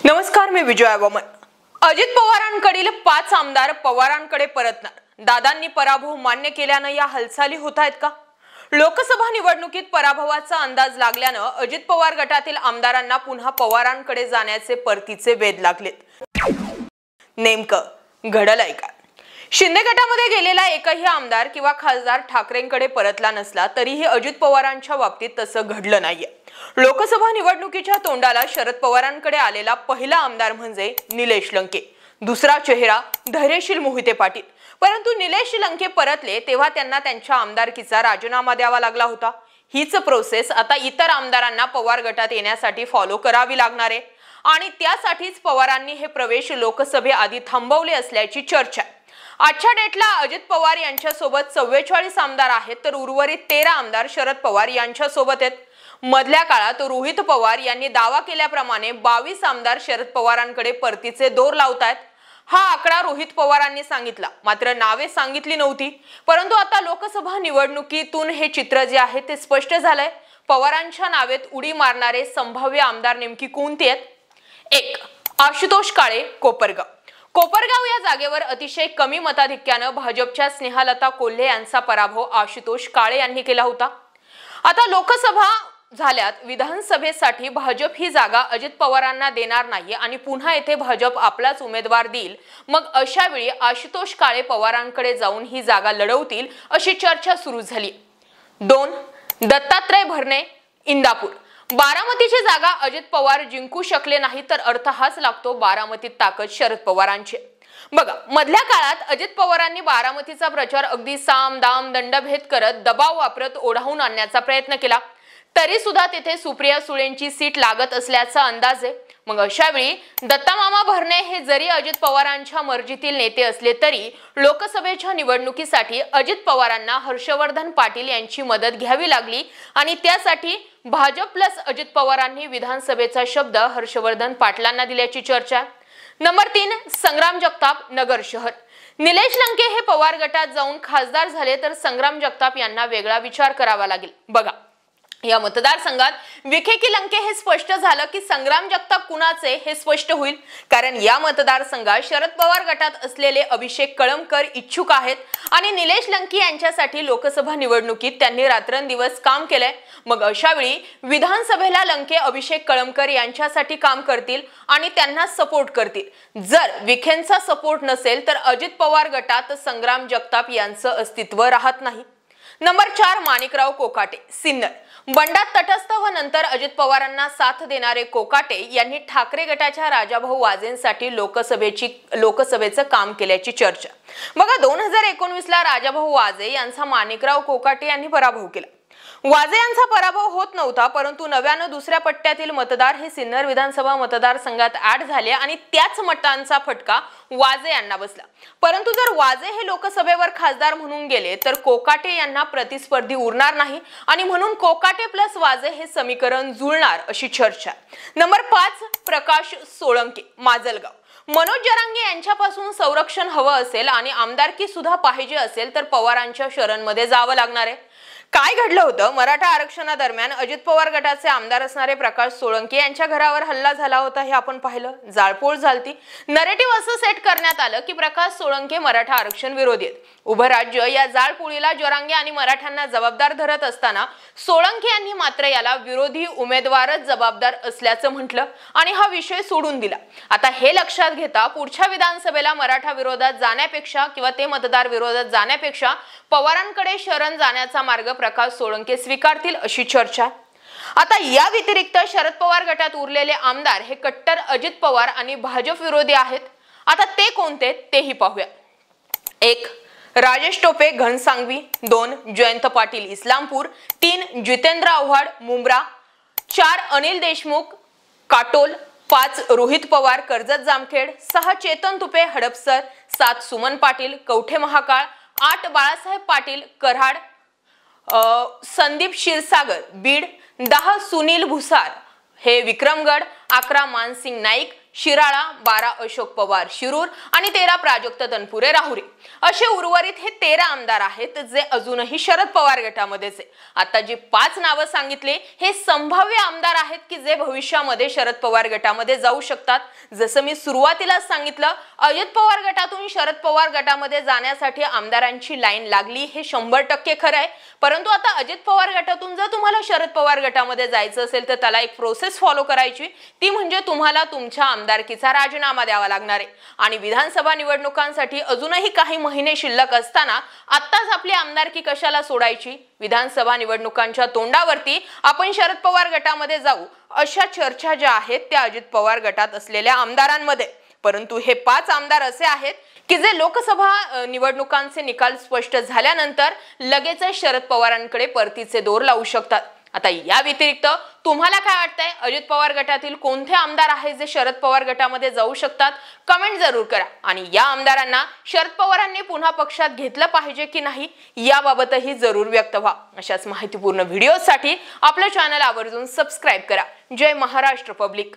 नमस्कार, मी विजया वमन। अजित पवारांकडील 5 आमदार पवारांकडे परतणार। दादांनी पराभव मान्य केल्याने या हालचाली होत आहेत का? लोकसभा निवडणुकीत पराभवाचा अंदाज लागल्याने अजित पवार गटातील आमदारांना पुन्हा पवारांकडे जाण्याचे परतीचे वेध लागलेत। नेमकं घडलंय का? शिंदे गटामध्ये गेलेला एकही आमदार किंवा खासदार ठाकरेंकडे परतला नसला तरीही अजित पवारांच्या बाबतीत तसं घडलं नाहीये। लोकसभा निवडणुकीच्या तोंडाला शरद पवारांकडे आलेला पहिला आमदार म्हणजे निलेश लंके, दुसरा चेहरा धैर्यशील मोहिते पाटील। परंतु निलेश लंके परतले तेव्हा त्यांना त्यांच्या आमदारकीचा राजीनामा द्यावा लागला होता। हीच प्रोसेस आता इतर आमदारांना पवार गटात येण्यासाठी फॉलो करावी लागणार आहे आणि त्यासाठीच पवारांनी हे प्रवेश लोकसभेआधी थांबवले असल्याची चर्चा आहे। आजच्या डेटला अजित पवार यांच्या सोबत 44 आमदार आहेत तर उर्वरित 13 आमदार शरद पवार यांच्या सोबत आहेत। मधल्या काळात रोहित पवार यांनी दावा केल्याप्रमाणे 22 आमदार शरद पवारांकडे परतीचे दोर लावतात। हा आकडा रोहित पवारांनी सांगितला, मात्र नावे सांगितली नव्हती। परंतु आता लोकसभा निवडणुकीतून हे चित्र जे आहे ते स्पष्ट झालंय। पवारांच्या नावेत उडी मारणारे संभाव्य आमदार नेमकी कोणती आहेत? 1. आशुतोष काळे, कोपरगाव। कोपरगाव या जागेवर अतिशय कमी मताधिक्याने भाजपच्या स्नेहलता कोल्हे यांचा पराभव आशुतोष काळे यांनी केला होता। आता लोकसभा झाल्यात, विधानसभेसाठी भाजप ही जागा अजित पवारांना देणार नाही आणि पुन्हा येथे भाजप आपलाच उमेदवार देईल। मग अशा वेळी आशुतोष काळे पवारांकडे जाऊन ही जागा लढवतील अशी चर्चा सुरू झाली। 2. दत्तात्रय भरणे, इंदापूर। बारामतीची जागा अजित पवार जिंकू शकले नाही तर अर्थ हाच लागतो बारामतीत ताकद शरद पवारांची। बघा, मधल्या काळात अजित पवारांनी बारामतीचा प्रचार अगदी साम दाम दंडभेद करत दबाव वापरत ओढावून आणण्याचा प्रयत्न केला, तरी सुद्धा तेथे सुप्रिया सुळेंची सीट लागत असल्याचा अंदाज आहे। मग अशा वेळी दत्तामामा भरणे हे जरी अजित पवारांच्या मर्जीतील नेते असले तरी लोकसभेच्या निवडणुकीसाठी अजित पवारांना हर्षवर्धन पाटील यांची मदत घ्यावी लागली आणि त्यासाठी भाजप प्लस अजित पवारांनी विधानसभेचा शब्द हर्षवर्धन पाटलांना दिल्याची चर्चा। नंबर 3. संग्राम जगताप, नगर शहर। निलेश लंके हे पवार गटात जाऊन खासदार झाले तर संग्राम जगताप यांना वेगळा विचार करावा लागेल। बघा, या मतदारसंघात विखे की लंके हे स्पष्ट झालं की संग्राम जगताप कुणाचे हे स्पष्ट होईल, कारण या मतदारसंघात शरद पवार गटात असलेले अभिषेक कळमकर इच्छुक आहेत आणि निलेश लंके यांच्यासाठी लोकसभा निवडणुकीत त्यांनी रात्रंदिवस काम केलंय। मग अशा वेळी विधानसभेला लंके अभिषेक कळमकर यांच्यासाठी काम करतील आणि त्यांना सपोर्ट करतील। जर विखेंचा सपोर्ट नसेल तर अजित पवार गटात संग्राम जगताप यांचं अस्तित्व राहत नाही। नंबर 4. माणिकराव कोकाटे, सिन्नर। बंडात तटस्थ व नंतर अजित पवारांना साथ देणारे कोकाटे यांनी ठाकरे गटाच्या राजाभाऊ वाजेंसाठी लोकसभेचं काम केल्याची चर्चा। बघा, 2019 ला राजाभाऊ वाजे यांचा माणिकराव कोकाटे यांनी पराभव केला। वाजे यांचा पराभव होत नव्हता, परंतु नव्यानं दुसऱ्या पट्ट्यातील मतदार हे सिन्नर विधानसभा मतदारसंघात ऍड झाले आणि त्याच मतांचा फटका वाजे यांना बसला। परंतु जर वाजे हे लोकसभेवर खासदार म्हणून गेले तर कोकाटे यांना प्रतिस्पर्धी उरणार नाही आणि म्हणून कोकाटे प्लस वाजे हे समीकरण जुळणार अशी चर्चा। नंबर 5. प्रकाश सोळंके, माजलगाव। मनोज जरांगे यांच्यापासून संरक्षण हवं असेल आणि आमदारकी सुद्धा पाहिजे असेल तर पवारांच्या शरणमध्ये जावं लागणार आहे। काय घडलं होतं? मराठा आरक्षणादरम्यान अजित पवार गटाचे आमदार असणारे प्रकाश सोळंके यांच्या घरावर हल्ला झाला होता, हे आपण पाहिलं। जाळपोळ झालती। नरेटिव्ह असं सेट करण्यात आलं की प्रकाश सोळंके मराठा आरक्षण विरोधी आहेत। उभं राज्य या जाळपोळीला जरांगे आणि मराठ्यांना जबाबदार धरत असताना सोळंके यांनी मात्र याला विरोधी उमेदवारच जबाबदार असल्याचं म्हटलं आणि हा विषय सोडून दिला। आता हे लक्षात घेता पुढच्या विधानसभेला मराठा विरोधात जाण्यापेक्षा किंवा ते मतदार विरोधात जाण्यापेक्षा पवारांकडे शरण जाण्याचा मार्ग प्रकाश सोळंके स्वीकारतील अशी चर्चा। आता या व्यतिरिक्त शरद पवार गटात उरलेले आमदार हे कट्टर अजित पवार आणि भाजप विरोधी आहेत। आता ते कोणते तेही पाहूया। 1. राजेश टोपे, घनसांगवी। 2. जयंत पाटील, इस्लामपूर। 3. जितेंद्र आव्हाड, मुंब्रा। 4. अनिल देशमुख, काटोल। 5. रोहित पवार, कर्जत जामखेड। 6. चेतन तुपे, हडपसर। 7. सुमन पाटील, कवठे महाकाळ। 8. बाळासाहेब पाटील, कराड। संदीप क्षीरसागर, बीड। 10. सुनील भुसार हे विक्रमगड। 11 मानसिंग नाईक शिराळा, 12 अशोक पवार शिरूर आणि 13 प्राजक्त तनपुरे राहुरी असे उर्वरित हे 13 आमदार आहेत जे अजूनही शरद पवार गटामध्येच आहे। आता जी 5 नावं सांगितले हे संभाव्य आमदार आहेत की जे भविष्यामध्ये शरद पवार गटामध्ये जाऊ शकतात। जसं मी सुरुवातीला सांगितलं, अजित पवार गटातून शरद पवार गटामध्ये जाण्यासाठी आमदारांची लाईन लागली हे 100% खरं आहे। परंतु आता अजित पवार गटातून जर तुम्हाला शरद पवार गटामध्ये जायचं असेल तर त्याला एक प्रोसेस फॉलो करायची, ती म्हणजे तुम्हाला तुमच्या आमदारकीचा राजीनामा द्यावा लागणार आहे। आणि विधानसभा निवडणुकांसाठी अजूनही काही महिने शिल्लक असताना आत्ताच आपली आमदारकी कशाला सोडायची? विधानसभा निवडणुकांच्या तोंडावरती आपण शरद पवार गटामध्ये जाऊ अशा चर्चा ज्या आहेत त्या अजित पवार गटात असलेल्या आमदारांमध्ये। परंतु हे 5 आमदार असे आहेत की जे लोकसभा निवडणुकांचे निकाल स्पष्ट झाल्यानंतर लगेच शरद पवारांकडे परतीचे दोर लावू शकतात। आता या व्यतिरिक्त तुम्हाला काय वाटतंय? अजित पवार गटातील कोणते आमदार आहेत जे शरद पवार गटामध्ये जाऊ शकतात? कमेंट जरूर करा। आणि या आमदारांना शरद पवारांनी पुन्हा पक्षात घेतलं पाहिजे की नाही याबाबतही जरूर व्यक्त व्हा। अशाच माहितीपूर्ण व्हिडिओसाठी आपल्या चॅनल आवर्जून सबस्क्राइब करा। जय महाराष्ट्र पब्लिक।